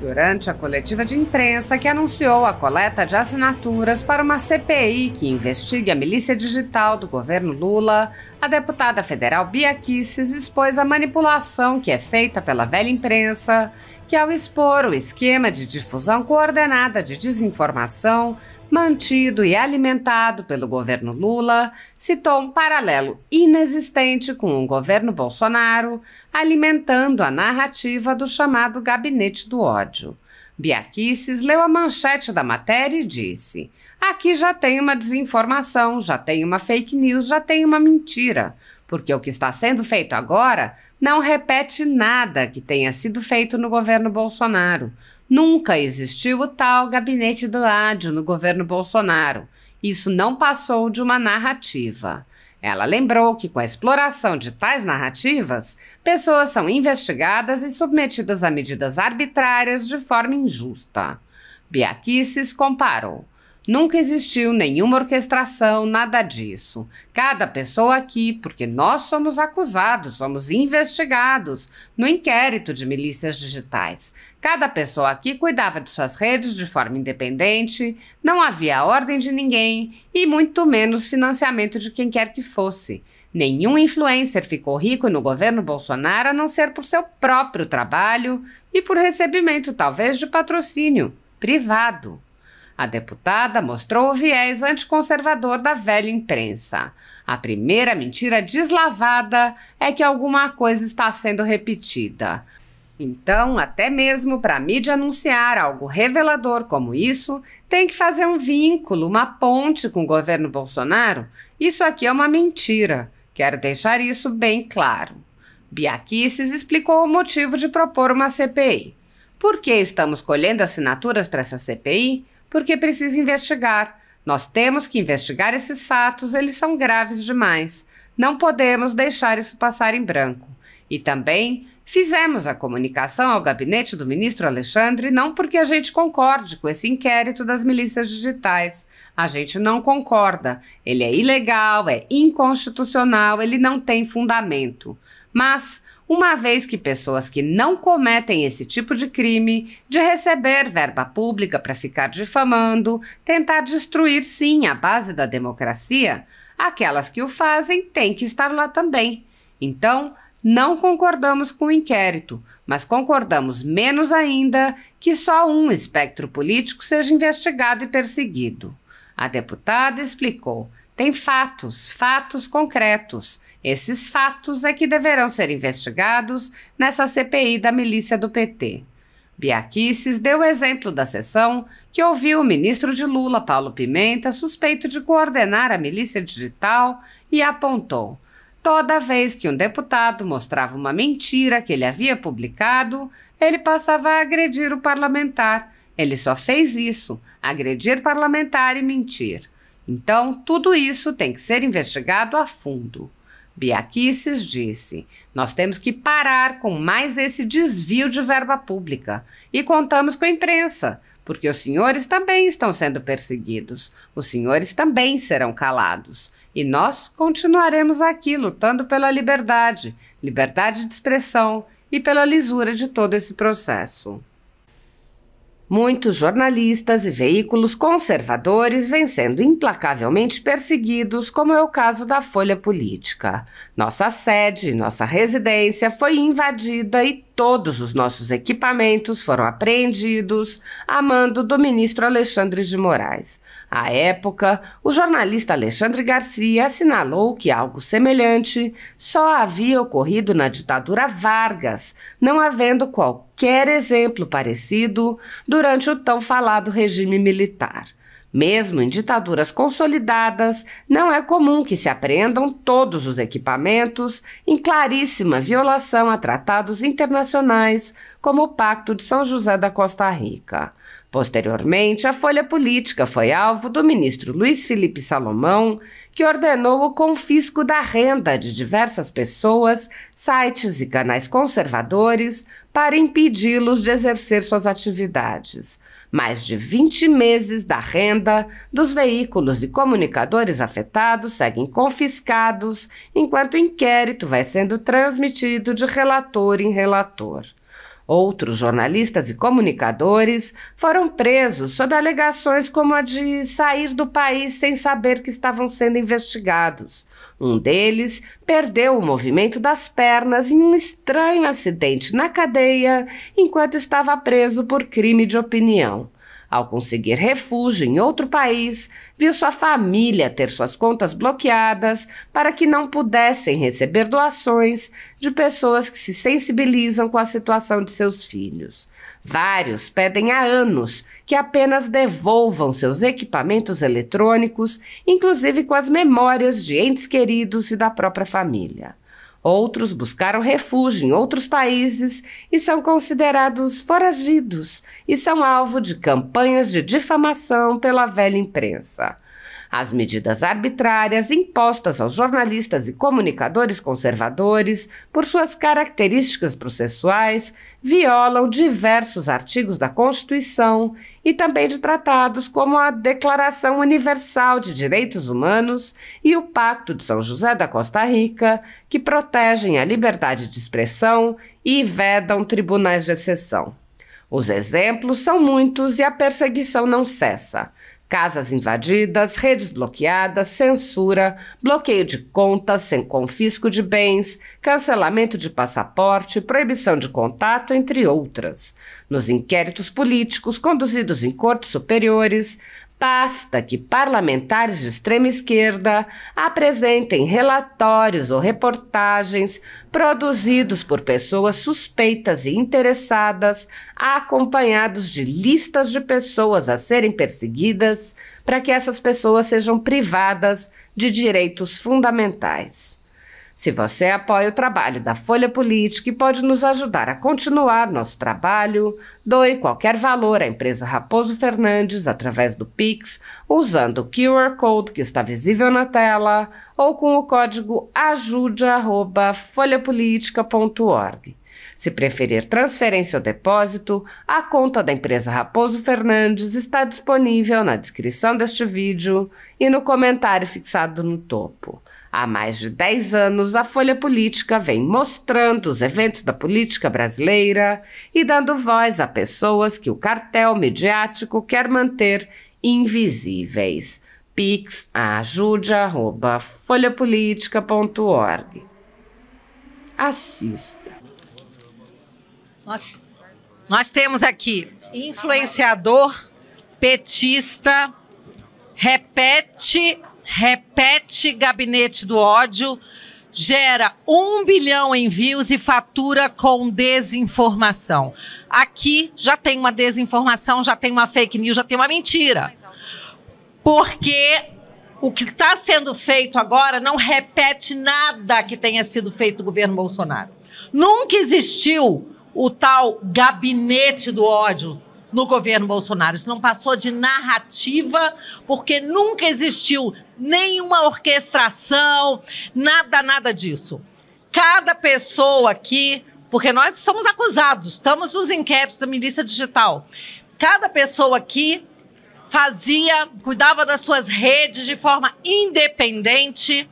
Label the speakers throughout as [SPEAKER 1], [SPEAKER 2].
[SPEAKER 1] Durante a coletiva de imprensa que anunciou a coleta de assinaturas para uma CPI que investigue a milícia digital do governo Lula, a deputada federal Bia Kicis expôs a manipulação que é feita pela velha imprensa, que ao expor o esquema de difusão coordenada de desinformação mantido e alimentado pelo governo Lula, citou um paralelo inexistente com o governo Bolsonaro, alimentando a narrativa do chamado Gabinete do Ódio. Bia Kicis leu a manchete da matéria e disse: aqui já tem uma desinformação, já tem uma fake news, já tem uma mentira, porque o que está sendo feito agora não repete nada que tenha sido feito no governo Bolsonaro. Nunca existiu o tal Gabinete do Ódio no governo Bolsonaro. Isso não passou de uma narrativa. Ela lembrou que, com a exploração de tais narrativas, pessoas são investigadas e submetidas a medidas arbitrárias de forma injusta. Bia Kicis comparou: nunca existiu nenhuma orquestração, nada disso. Cada pessoa aqui, porque nós somos acusados, somos investigados no inquérito de milícias digitais. Cada pessoa aqui cuidava de suas redes de forma independente, não havia ordem de ninguém e muito menos financiamento de quem quer que fosse. Nenhum influencer ficou rico no governo Bolsonaro a não ser por seu próprio trabalho e por recebimento, talvez, de patrocínio privado. A deputada mostrou o viés anticonservador da velha imprensa. A primeira mentira deslavada é que alguma coisa está sendo repetida. Então, até mesmo para a mídia anunciar algo revelador como isso, tem que fazer um vínculo, uma ponte com o governo Bolsonaro. Isso aqui é uma mentira. Quero deixar isso bem claro. Bia Kicis explicou o motivo de propor uma CPI. Por que estamos colhendo assinaturas para essa CPI? Porque precisa investigar. Nós temos que investigar esses fatos, eles são graves demais. Não podemos deixar isso passar em branco. E também fizemos a comunicação ao gabinete do ministro Alexandre não porque a gente concorde com esse inquérito das milícias digitais. A gente não concorda. Ele é ilegal, é inconstitucional, ele não tem fundamento. Mas, uma vez que pessoas que não cometem esse tipo de crime, de receber verba pública para ficar difamando, tentar destruir sim a base da democracia, aquelas que o fazem têm que estar lá também. Então, não concordamos com o inquérito, mas concordamos menos ainda que só um espectro político seja investigado e perseguido. A deputada explicou: tem fatos concretos. Esses fatos é que deverão ser investigados nessa CPI da milícia do PT. Bia Kicis deu o exemplo da sessão que ouviu o ministro de Lula, Paulo Pimenta, suspeito de coordenar a milícia digital e apontou: toda vez que um deputado mostrava uma mentira que ele havia publicado, ele passava a agredir o parlamentar. Ele só fez isso, agredir parlamentar e mentir. Então, tudo isso tem que ser investigado a fundo. Bia Kicis disse: nós temos que parar com mais esse desvio de verba pública. E contamos com a imprensa, porque os senhores também estão sendo perseguidos. Os senhores também serão calados. E nós continuaremos aqui lutando pela liberdade de expressão e pela lisura de todo esse processo. Muitos jornalistas e veículos conservadores vêm sendo implacavelmente perseguidos, como é o caso da Folha Política. Nossa sede, nossa residência foi invadida e todos os nossos equipamentos foram apreendidos a mando do ministro Alexandre de Moraes. À época, o jornalista Alexandre Garcia assinalou que algo semelhante só havia ocorrido na ditadura Vargas, não havendo qualquer exemplo parecido durante o tão falado regime militar. Mesmo em ditaduras consolidadas, não é comum que se apreendam todos os equipamentos em claríssima violação a tratados internacionais, como o Pacto de São José da Costa Rica. Posteriormente, a Folha Política foi alvo do ministro Luiz Felipe Salomão, que ordenou o confisco da renda de diversas pessoas, sites e canais conservadores para impedi-los de exercer suas atividades. Mais de 20 meses da renda dos veículos e comunicadores afetados seguem confiscados, enquanto o inquérito vai sendo transmitido de relator em relator. Outros jornalistas e comunicadores foram presos sob alegações como a de sair do país sem saber que estavam sendo investigados. Um deles perdeu o movimento das pernas em um estranho acidente na cadeia enquanto estava preso por crime de opinião. Ao conseguir refúgio em outro país, viu sua família ter suas contas bloqueadas para que não pudessem receber doações de pessoas que se sensibilizam com a situação de seus filhos. Vários pedem há anos que apenas devolvam seus equipamentos eletrônicos, inclusive com as memórias de entes queridos e da própria família. Outros buscaram refúgio em outros países e são considerados foragidos e são alvo de campanhas de difamação pela velha imprensa. As medidas arbitrárias impostas aos jornalistas e comunicadores conservadores, por suas características processuais, violam diversos artigos da Constituição e também de tratados como a Declaração Universal de Direitos Humanos e o Pacto de São José da Costa Rica, que protegem a liberdade de expressão e vedam tribunais de exceção. Os exemplos são muitos e a perseguição não cessa. Casas invadidas, redes bloqueadas, censura, bloqueio de contas sem confisco de bens, cancelamento de passaporte, proibição de contato, entre outras. Nos inquéritos políticos conduzidos em cortes superiores, basta que parlamentares de extrema esquerda apresentem relatórios ou reportagens produzidos por pessoas suspeitas e interessadas, acompanhados de listas de pessoas a serem perseguidas, para que essas pessoas sejam privadas de direitos fundamentais. Se você apoia o trabalho da Folha Política e pode nos ajudar a continuar nosso trabalho, doe qualquer valor à empresa Raposo Fernandes através do Pix, usando o QR Code que está visível na tela ou com o código ajude@folhapolitica.org. Se preferir transferência ou depósito, a conta da empresa Raposo Fernandes está disponível na descrição deste vídeo e no comentário fixado no topo. Há mais de 10 anos, a Folha Política vem mostrando os eventos da política brasileira e dando voz a pessoas que o cartel midiático quer manter invisíveis. Pix ajude@folhapolitica.org. Assista.
[SPEAKER 2] Nós temos aqui influenciador, petista, repete gabinete do ódio, gera 1 bilhão em views e fatura com desinformação. Aqui já tem uma desinformação, já tem uma fake news, já tem uma mentira. Porque o que está sendo feito agora não repete nada que tenha sido feito no governo Bolsonaro. Nunca existiu o tal gabinete do ódio no governo Bolsonaro. Isso não passou de narrativa, porque nunca existiu nenhuma orquestração, nada disso. Cada pessoa aqui, porque nós somos acusados, estamos nos inquéritos da Milícia Digital, cada pessoa aqui cuidava das suas redes de forma independente,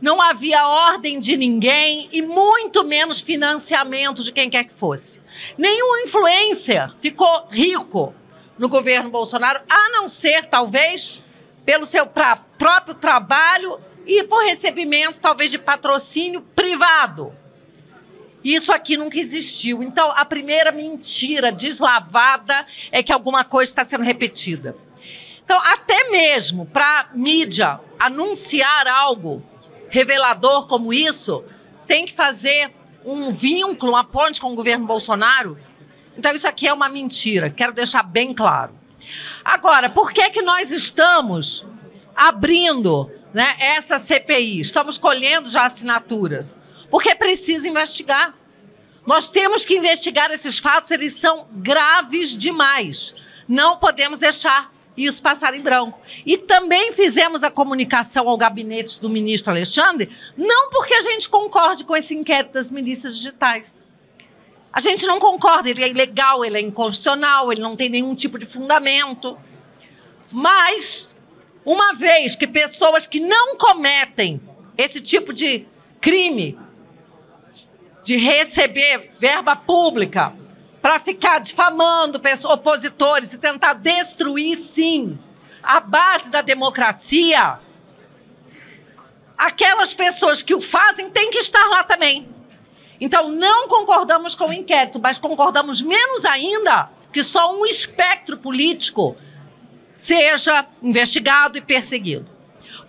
[SPEAKER 2] não havia ordem de ninguém e muito menos financiamento de quem quer que fosse. Nenhum influencer ficou rico no governo Bolsonaro, a não ser, talvez, pelo seu próprio trabalho e por recebimento, talvez, de patrocínio privado. Isso aqui nunca existiu. Então, a primeira mentira deslavada é que alguma coisa está sendo repetida. Então, até mesmo para a mídia anunciar algo revelador como isso, tem que fazer um vínculo, uma ponte com o governo Bolsonaro. Então, isso aqui é uma mentira. Quero deixar bem claro. Agora, por que nós estamos abrindo, né, essa CPI? Estamos colhendo já assinaturas. Porque é preciso investigar. Nós temos que investigar esses fatos, eles são graves demais. Não podemos deixar isso passar em branco. E também fizemos a comunicação ao gabinete do ministro Alexandre, não porque a gente concorde com esse inquérito das milícias digitais. A gente não concorda, ele é ilegal, ele é inconstitucional, ele não tem nenhum tipo de fundamento. Mas, uma vez que pessoas que não cometem esse tipo de crime, de receber verba pública para ficar difamando opositores e tentar destruir, sim, a base da democracia, aquelas pessoas que o fazem têm que estar lá também. Então, não concordamos com o inquérito, mas concordamos menos ainda que só um espectro político seja investigado e perseguido.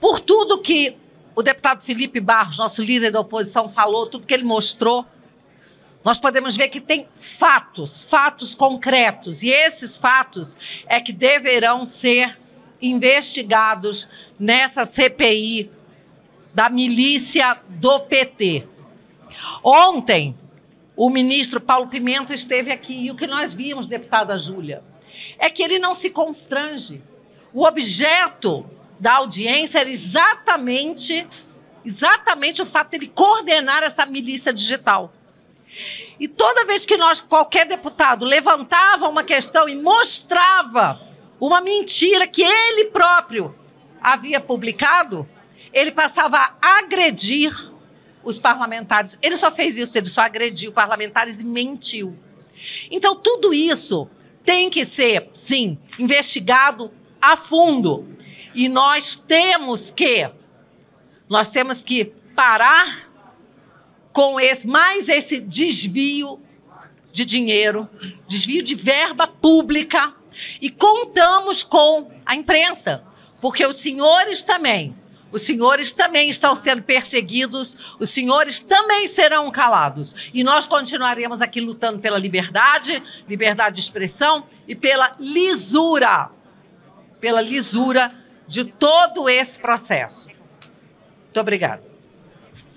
[SPEAKER 2] Por tudo que o deputado Felipe Barros, nosso líder da oposição, falou, tudo que ele mostrou, nós podemos ver que tem fatos concretos, e esses fatos é que deverão ser investigados nessa CPI da milícia do PT. Ontem, o ministro Paulo Pimenta esteve aqui e o que nós vimos, deputada Júlia, é que ele não se constrange. O objeto da audiência era exatamente o fato de ele coordenar essa milícia digital. E toda vez que qualquer deputado levantava uma questão e mostrava uma mentira que ele próprio havia publicado, ele passava a agredir os parlamentares. Ele só fez isso, ele só agrediu parlamentares e mentiu. Então, tudo isso tem que ser, sim, investigado a fundo. E nós temos que parar com esse desvio de dinheiro, desvio de verba pública, e contamos com a imprensa, porque os senhores também estão sendo perseguidos, os senhores também serão calados. E nós continuaremos aqui lutando pela liberdade de expressão e pela lisura de todo esse processo. Muito obrigada.